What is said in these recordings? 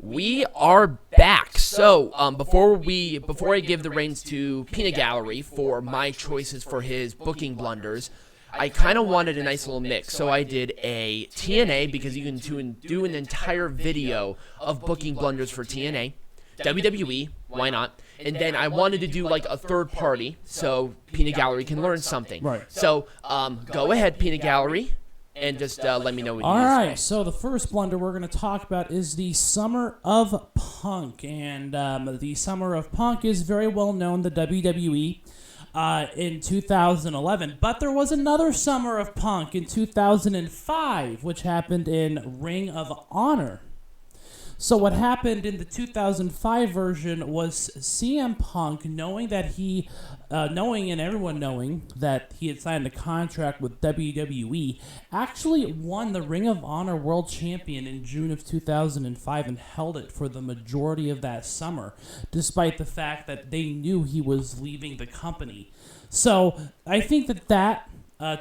We are back. So, before I give the reins to Peanut Gallery for my choices for his booking blunders, I kind of wanted a nice little mix. So I did a TNA because you can do an entire video of booking blunders for TNA, WWE, why not? And then I wanted to do like a third party so Peanut Gallery can learn something. Right. So, go ahead, Peanut Gallery. And just let me know what you All right, so the first blunder we're going to talk about is the Summer of Punk. And the Summer of Punk is very well known to WWE in 2011. But there was another Summer of Punk in 2005, which happened in Ring of Honor. So what happened in the 2005 version was CM Punk, knowing and everyone knowing that he had signed a contract with WWE, actually won the Ring of Honor World Champion in June of 2005 and held it for the majority of that summer, despite the fact that they knew he was leaving the company. So I think that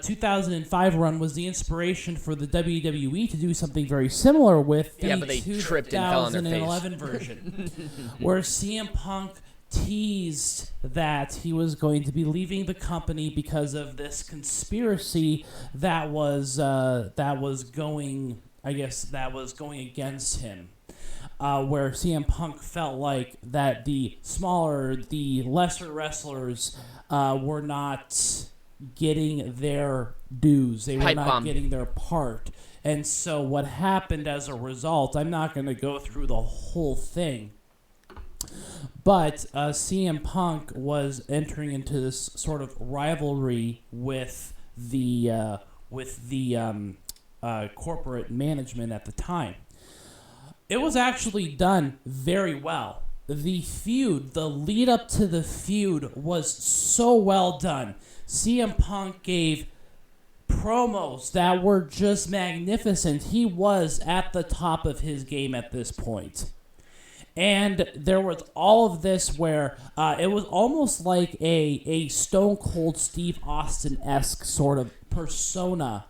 2005 run was the inspiration for the WWE to do something very similar with the but they tripped and fell on their face. 2011 version, where CM Punk teased that he was going to be leaving the company because of this conspiracy that was going against him. Where CM Punk felt like that the lesser wrestlers were not getting their dues. They were not getting their part. And so what happened as a result, I'm not going to go through the whole thing, but CM Punk was entering into this sort of rivalry with the corporate management at the time. It was actually done very well. The feud, the lead up to the feud was so well done. CM Punk gave promos that were just magnificent. He was at the top of his game at this point. And there was all of this where it was almost like a Stone Cold Steve Austin-esque sort of persona.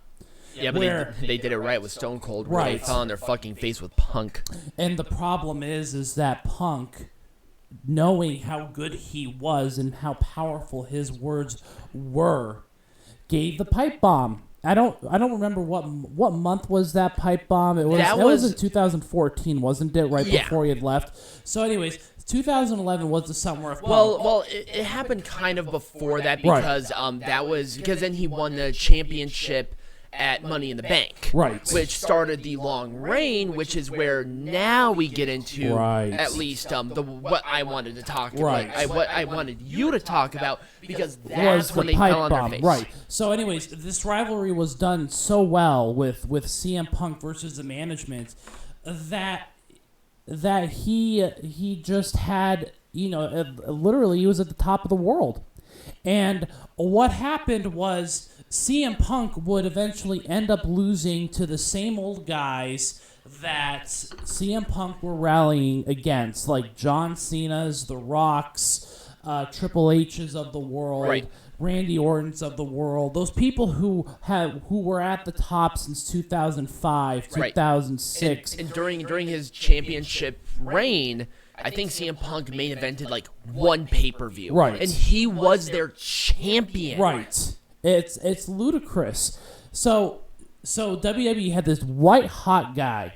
Yeah, but they did it right with Stone Cold. Right. They fell on their fucking face with Punk. And the problem is that Punk, knowing how good he was and how powerful his words were, gave the pipe bomb. I don't remember what month was that pipe bomb. It was in 2014, wasn't it? Right before he had left. So, anyways, 2011 was the Summer of Punk. Well, it happened kind of before that because because then he won the championship at Money in the Bank, right? Which started the long reign, which is where now we get into at least what I wanted to talk about, what I wanted you to talk about, because that's when they fell on their face. Right. So, anyways, this rivalry was done so well with CM Punk versus the management that he just had, literally he was at the top of the world, and what happened was CM Punk would eventually end up losing to the same old guys that CM Punk were rallying against, like John Cena's, The Rock's, Triple H's of the world, Randy Orton's of the world. Those people who were at the top since 2005, 2006. And during his championship reign, I think CM Punk main evented like one pay-per-view. Right. And he was their champion. Right. It's ludicrous. So WWE had this white hot guy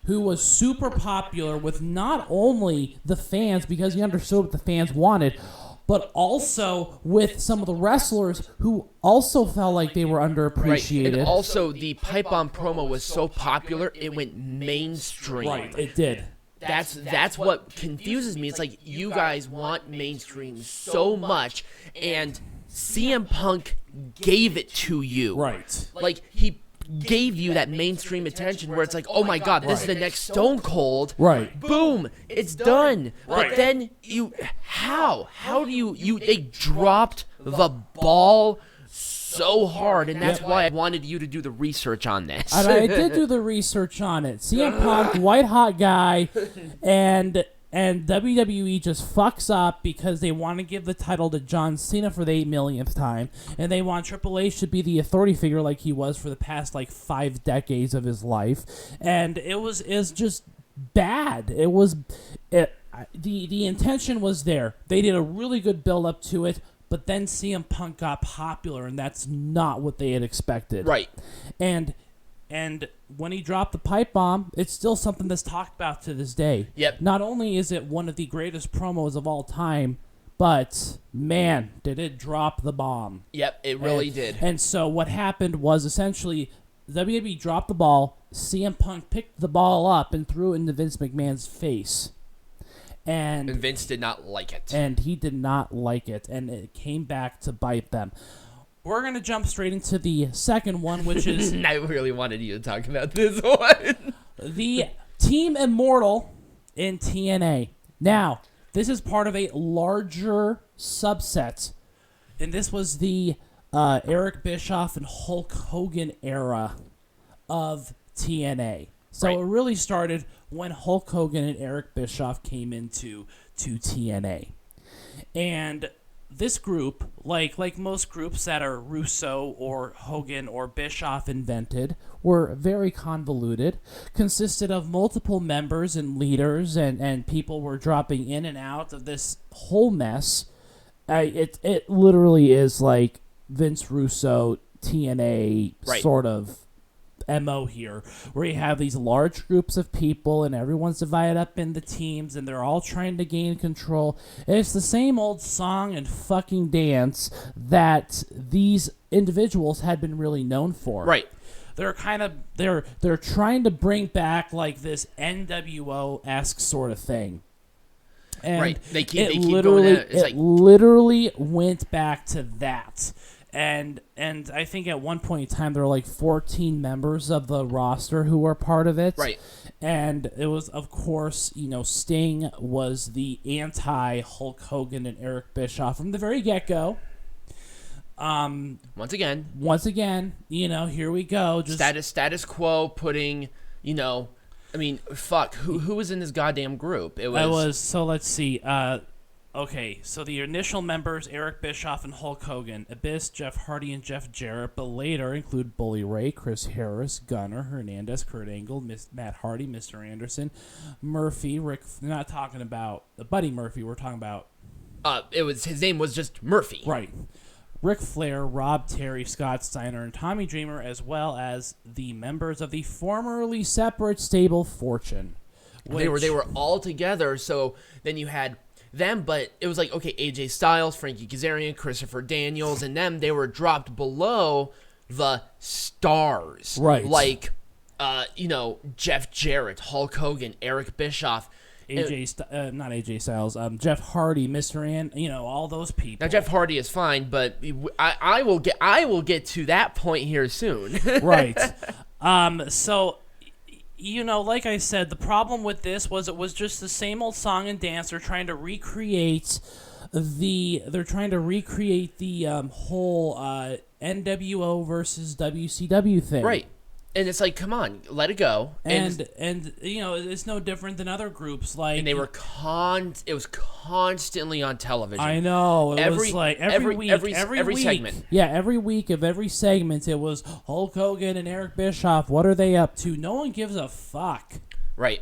who was super popular with not only the fans because he understood what the fans wanted, but also with some of the wrestlers who also felt like they were underappreciated. Right. And also the pipe bomb promo was so popular it went mainstream. Right, it did. That's what confuses me. It's like you guys want mainstream so much, and CM Punk gave it to you. Right. Like, he gave you that mainstream attention where it's like, oh my god, this is the next Stone Cold. Right. Boom, it's done. Right. But then how do they dropped the ball so hard, and that's why I wanted you to do the research on this. And I did do the research on it. CM Punk, white hot guy, and WWE just fucks up because they want to give the title to John Cena for the 8 millionth time, and they want Triple H to be the authority figure like he was for the past 5 decades of his life, and it was just bad. The intention was there. They did a really good build up to it, but then CM Punk got popular, and that's not what they had expected. Right. And when he dropped the pipe bomb, it's still something that's talked about to this day. Yep. Not only is it one of the greatest promos of all time, but man, did it drop the bomb. Yep, it really did. And so what happened was essentially WWE dropped the ball, CM Punk picked the ball up and threw it into Vince McMahon's face. And Vince did not like it. And he did not like it, and it came back to bite them. We're going to jump straight into the second one, which is... I really wanted you to talk about this one. The Team Immortal in TNA. Now, this is part of a larger subset, and this was the Eric Bischoff and Hulk Hogan era of TNA. So Right. It really started when Hulk Hogan and Eric Bischoff came into TNA. And this group, like most groups that are Russo or Hogan or Bischoff invented, were very convoluted, consisted of multiple members and leaders, and people were dropping in and out of this whole mess. It literally is like Vince Russo TNA Right. sort of MO here, where you have these large groups of people and everyone's divided up into teams and they're all trying to gain control. And it's the same old song and fucking dance that these individuals had been really known for. Right. They're they're trying to bring back like this NWO-esque sort of thing. And Right. They keep literally going at it. It's like, literally went back to that. And I think at one point in time there were like 14 members of the roster who were part of it. Right. And it was, of course, Sting was the anti-Hulk Hogan and Eric Bischoff from the very get-go. once again, here we go. Just status quo putting, fuck, who was in this goddamn group? So let's see. Okay, so the initial members, Eric Bischoff and Hulk Hogan, Abyss, Jeff Hardy, and Jeff Jarrett, but later include Bully Ray, Chris Harris, Gunner, Hernandez, Kurt Angle, Matt Hardy, Mr. Anderson, Murphy, Rick... We're not talking about Buddy Murphy, we're talking about... his name was just Murphy. Right. Ric Flair, Rob Terry, Scott Steiner, and Tommy Dreamer, as well as the members of the formerly separate stable Fortune. They were all together, so then you had... them, but it was like, okay, AJ Styles, Frankie Kazarian, Christopher Daniels, and them, they were dropped below the stars. Right. Like, Jeff Jarrett, Hulk Hogan, Eric Bischoff. Not AJ Styles, Jeff Hardy, all those people. Now, Jeff Hardy is fine, but I will get to that point here soon. Right. So... like I said, the problem with this was it was just the same old song and dance. They're trying to recreate the whole NWO versus WCW thing. Right. And it's like, come on, let it go. And it's no different than other groups. Like, and they were it was constantly on television. I know. It was like every week, every segment. Yeah, every week of every segment, it was Hulk Hogan and Eric Bischoff. What are they up to? No one gives a fuck. Right.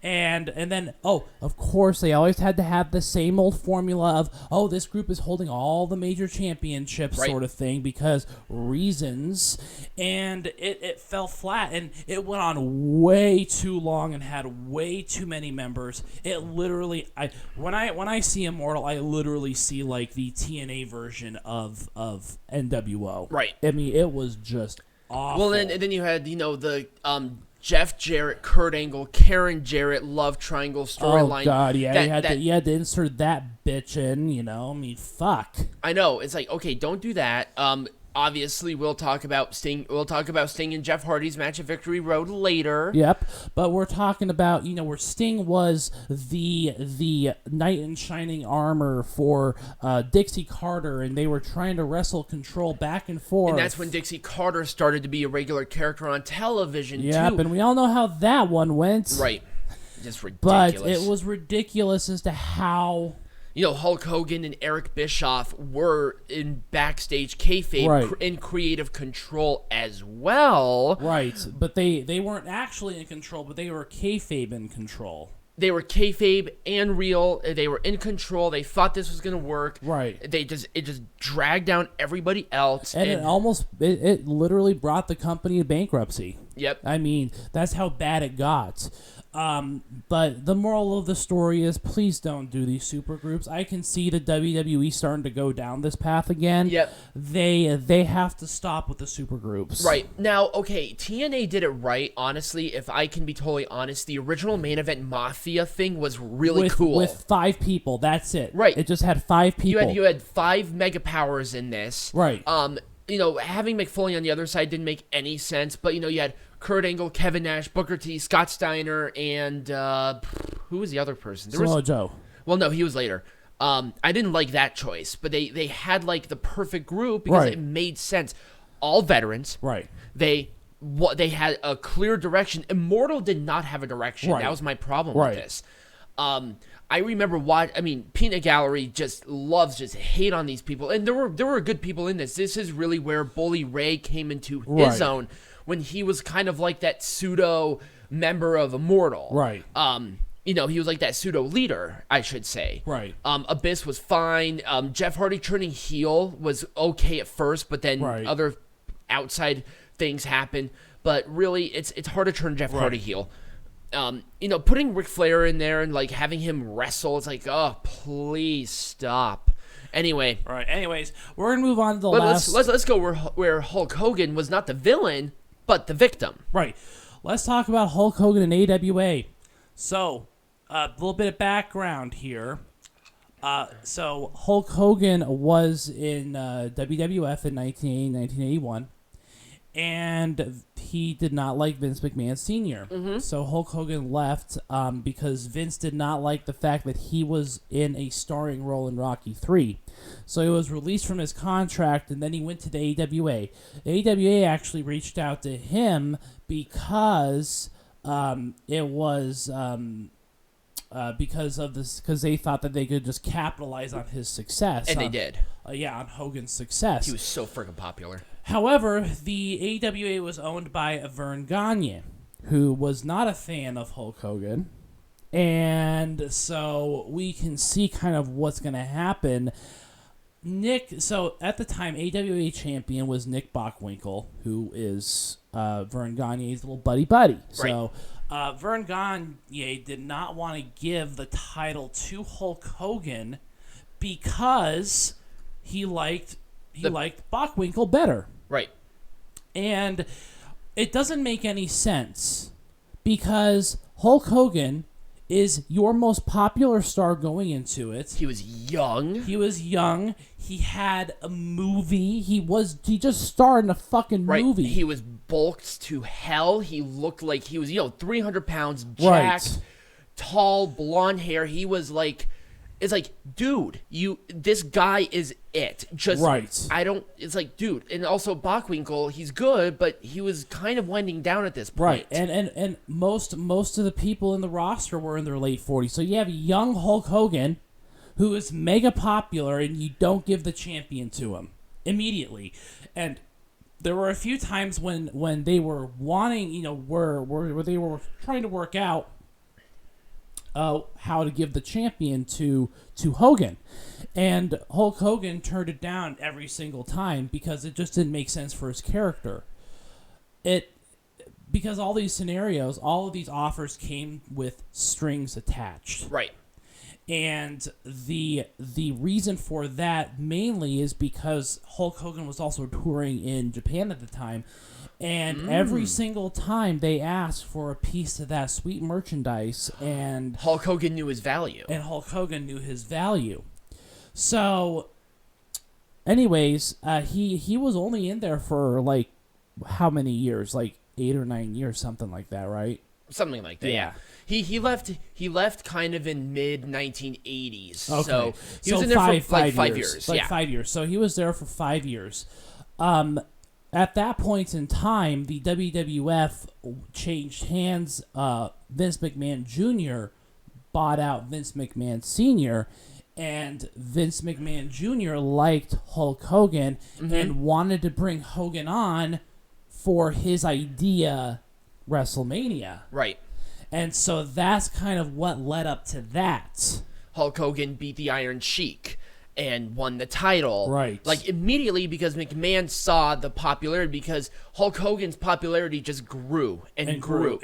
And then, of course, they always had to have the same old formula of, this group is holding all the major championships right. sort of thing because reasons. And it fell flat, and it went on way too long and had way too many members. It literally, when I see Immortal, I literally see like the TNA version of NWO. Right. I mean, it was just awful. Well, then you had, the... Jeff Jarrett, Kurt Angle, Karen Jarrett love triangle storyline. Oh God, yeah, you had to insert that bitch in. Fuck. I know. It's like, okay, don't do that. Obviously, we'll talk about Sting. We'll talk about Sting and Jeff Hardy's match at Victory Road later. Yep, but we're talking about where Sting was the knight in shining armor for Dixie Carter, and they were trying to wrestle Control back and forth. And that's when Dixie Carter started to be a regular character on television too. Yep, and we all know how that one went. Right, just ridiculous. But it was ridiculous as to how Hulk Hogan and Eric Bischoff were in backstage kayfabe Right. in creative control as well. Right, but they weren't actually in control, but they were kayfabe in control. They were kayfabe and real. They were in control. They thought this was going to work. Right. It just dragged down everybody else. And it literally brought the company to bankruptcy. Yep. I mean, that's how bad it got. But the moral of the story is, please don't do these super groups. I can see the WWE starting to go down this path again. Yep. They have to stop with the super groups. Right. Now, okay, TNA did it right, honestly. If I can be totally honest, the original main event Mafia thing was really cool. With 5 people, that's it. Right. It just had 5 people. You had 5 mega powers in this. Right. Having McFoley on the other side didn't make any sense, but, you had Kurt Angle, Kevin Nash, Booker T, Scott Steiner, and who was the other person? Samoa Joe. Well, no, he was later. I didn't like that choice, but they had, like, the perfect group because it made sense. All veterans. Right. They had a clear direction. Immortal did not have a direction. Right. That was my problem with this. I remember Peanut Gallery just loves hate on these people, and there were good people in this. This is really where Bully Ray came into his own when he was kind of like that pseudo member of Immortal. Right. He was like that pseudo leader, I should say. Right. Abyss was fine. Jeff Hardy turning heel was okay at first, but then other outside things happened. But really, it's hard to turn Jeff Hardy heel. Putting Ric Flair in there and, like, having him wrestle, it's like, oh, please stop. Anyway. All right. Anyways, we're going to move on to the last... Let's go where Hulk Hogan was not the villain, but the victim. Right. Let's talk about Hulk Hogan and AWA. So, a little bit of background here. So, Hulk Hogan was in WWF in 1981. And he did not like Vince McMahon Sr. Mm-hmm. So Hulk Hogan left because Vince did not like the fact that he was in a starring role in Rocky III. So he was released from his contract, and then he went to the AWA. The AWA actually reached out to him because it was because of this, because they thought that they could just capitalize on his success. And they did. On Hogan's success. He was so freaking popular. However, the AWA was owned by Vern Gagne, who was not a fan of Hulk Hogan. And so we can see kind of what's going to happen. So at the time, AWA champion was Nick Bockwinkel, who is Vern Gagne's little buddy. So Vern Gagne did not want to give the title to Hulk Hogan because he liked Bockwinkel better. Right. And it doesn't make any sense because Hulk Hogan is your most popular star going into it. He was young. He had a movie. He just starred in a fucking movie. He was bulked to hell. He looked like he was, 300 pounds, jacked, tall, blonde hair. He was like... It's like, dude, this guy is it. It's like, dude, and also Bockwinkel, he's good, but he was kind of winding down at this point. Right, and most of the people in the roster were in their late 40s. So you have young Hulk Hogan, who is mega popular, and you don't give the champion to him immediately. And there were a few times when they were wanting, where they were trying to work out how to give the champion to Hogan. And Hulk Hogan turned it down every single time because it just didn't make sense for his character. Because all these scenarios, all of these offers came with strings attached. Right. And the reason for that mainly is because Hulk Hogan was also touring in Japan at the time. And every single time they asked for a piece of that sweet merchandise, and Hulk Hogan knew his value. So, anyways, he was only in there for like how many years? Like 8 or 9 years, something like that, right? Something like that. Yeah. He left kind of in mid 1980s. Okay. So he was in there for like 5 years. Like 5 years. So he was there for 5 years. At that point in time, the WWF changed hands. Vince McMahon Jr. bought out Vince McMahon Sr., And Vince McMahon Jr. liked Hulk Hogan and wanted to bring Hogan on for his idea WrestleMania. Right. And so that's kind of what led up to that. Hulk Hogan beat the Iron Sheik and won the title. Right. Like, immediately, because McMahon saw the popularity, because Hulk Hogan's popularity just grew and grew.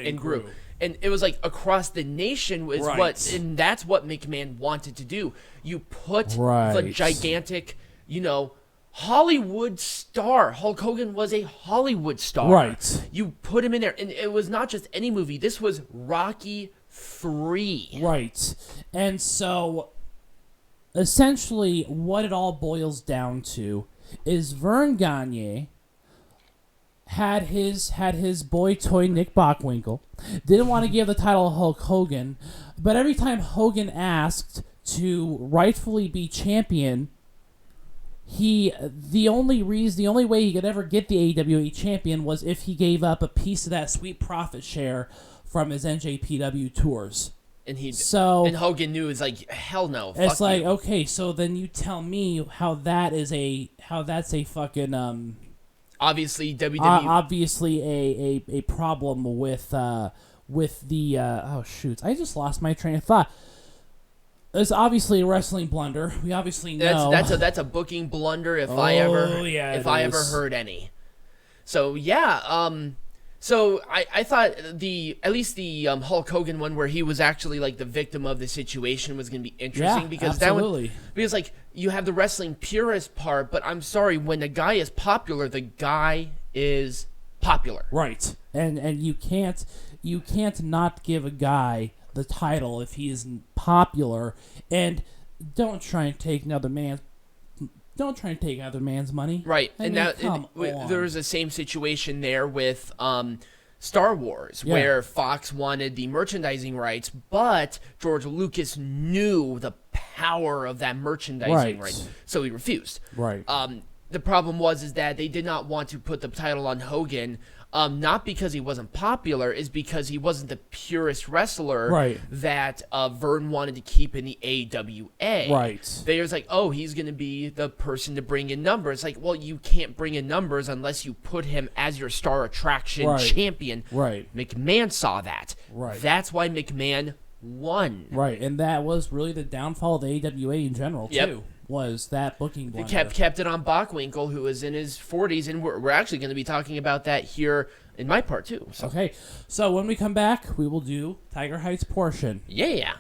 And it was like across the nation was Right. and that's what McMahon wanted to do. You put the Right. gigantic, Hollywood star. Hulk Hogan was a Hollywood star. Right. You put him in there, and it was not just any movie. This was Rocky 3. Right. And so, essentially, what it all boils down to is Vern Gagne had his boy toy Nick Bockwinkel, didn't want to give the title to Hulk Hogan, but every time Hogan asked to rightfully be champion, the only way he could ever get the AWA champion was if he gave up a piece of that sweet profit share from his NJPW tours. And and Hogan knew, it's like, hell no. It's fuck like, you. okay, so then you tell me how that's a fucking Obviously WWE. obviously a problem with the oh shoot, I just lost my train of thought. It's obviously a wrestling blunder. We obviously know That's a booking blunder if I ever heard any. So yeah, so I thought at least the Hulk Hogan one where he was actually like the victim of the situation was going to be interesting, because absolutely. that one, because like you have the wrestling purist part, but I'm sorry, when the guy is popular, the guy is popular. Right. And you can't not give a guy the title if he isn't popular, and don't try and take another man's money. Right. I mean, There was the same situation there with Star Wars, Yeah. where Fox wanted the merchandising rights, but George Lucas knew the power of that merchandising Right. right, so he refused. Right. The problem is that they did not want to put the title on Hogan, not because he wasn't popular, is because he wasn't the purest wrestler Right. that Vern wanted to keep in the AWA. Right. They was like, oh, he's going to be the person to bring in numbers. Like, well, you can't bring in numbers unless you put him as your star attraction Right. champion. Right. McMahon saw that. Right. That's why McMahon won. Right, and that was really the downfall of the AWA in general, too. Yep. Was that booking They blunder. kept it on Bockwinkel, who was in his 40s, and we're actually going to be talking about that here in my part, too. So, Okay, so when we come back, we will do Tiger Heights portion. yeah.